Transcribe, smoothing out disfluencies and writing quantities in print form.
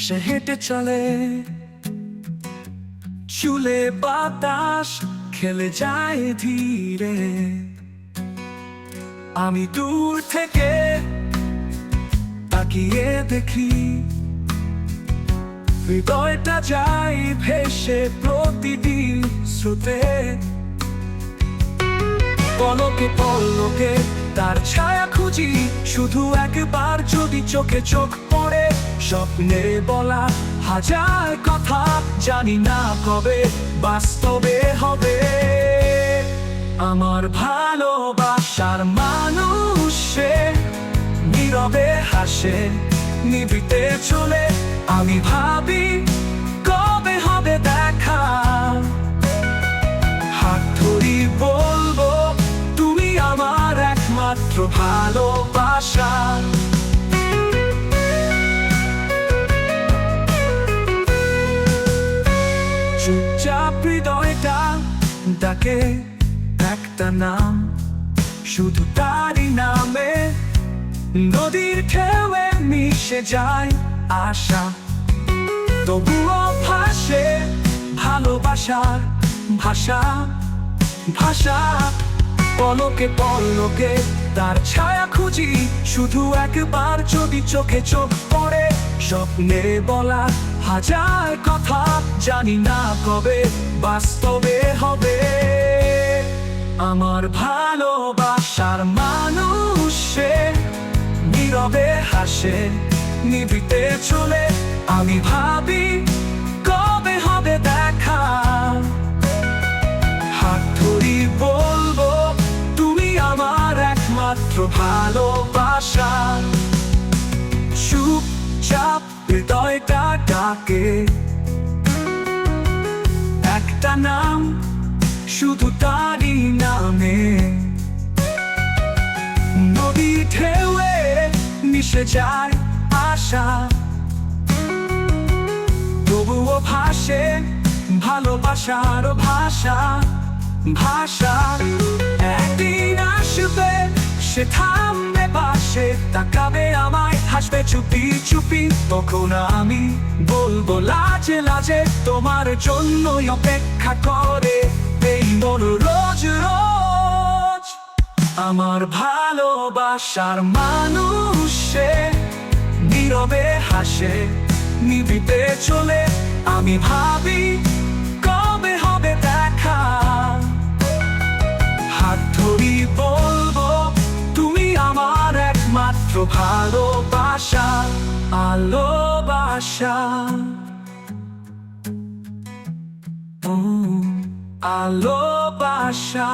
সে হেঁটে চলে, চুলে বাতাস খেলে যায় ধীরে। আমি দূর থেকে তাকিয়ে দেখি, হৃদয়টা যায় ভেসে প্রতিদিন স্রোতে। পলকে পলকে তার ছায়া খুঁজি, শুধু একবার যদি চোখে চোখ পড়ে। স্বপ্নে বলা হাজার কথা, জানি না কবে বাস্তবে হবে। আমার ভালোবাসার মানুষ সে, নীরবে হাসে নিভৃতে চলে। আমি ভাবি কবে হবে দেখা, হাত ধরি বলবো তুমি আমার একমাত্র ভালোবাসা। চুপচাপ হৃদয়টা ডাকে একটা নাম, শুধু তারই নামে। নদীর ঢেউয়ে মিশে যায় আশা, তবুও ভাসে ভালোবাসার ভাষা ভাষা। পলকে পলকে তার ছায়া খুঁজি, শুধু একবার যদি চোখে চোখ পড়ে। স্বপ্নে বলা হাজার কথা, জানি না কবে বাস্তবে হবে। আমার ভালোবাসার মানুষ সে, নীরবে হাসে নিভৃতে চলে। আমি ভাবি কবে হবে দেখা, হাত ধরি বলবো তুমি আমার একমাত্র ভালোবাসা। চুপচাপ হৃদয়টা ডাকে একটা নাম, শুধু তারই নামে। নদী ঢেউয়ে মিশে যায় আশা, তবুও ভাসে ভালোবাসার ভাষা ভাষা। একদিন আসবে সে, থামবে পাশে, তাকাবে আমায়, হাসবে চুপি চুপি। তখন আমি বলবো লাজে লাজে তোমার জন্যই অপেক্ষা করে এই মন রোজ রোজ। আমার ভালোবাসার মানুষ সে, নীরবে হাসে নিভৃতে চলে। আমি ভাবি কবে হবে দেখা, হাত ধরি বলবো তুমি আমার একমাত্র ভালোবাসা ভালোবাসা। ভালোবাসা।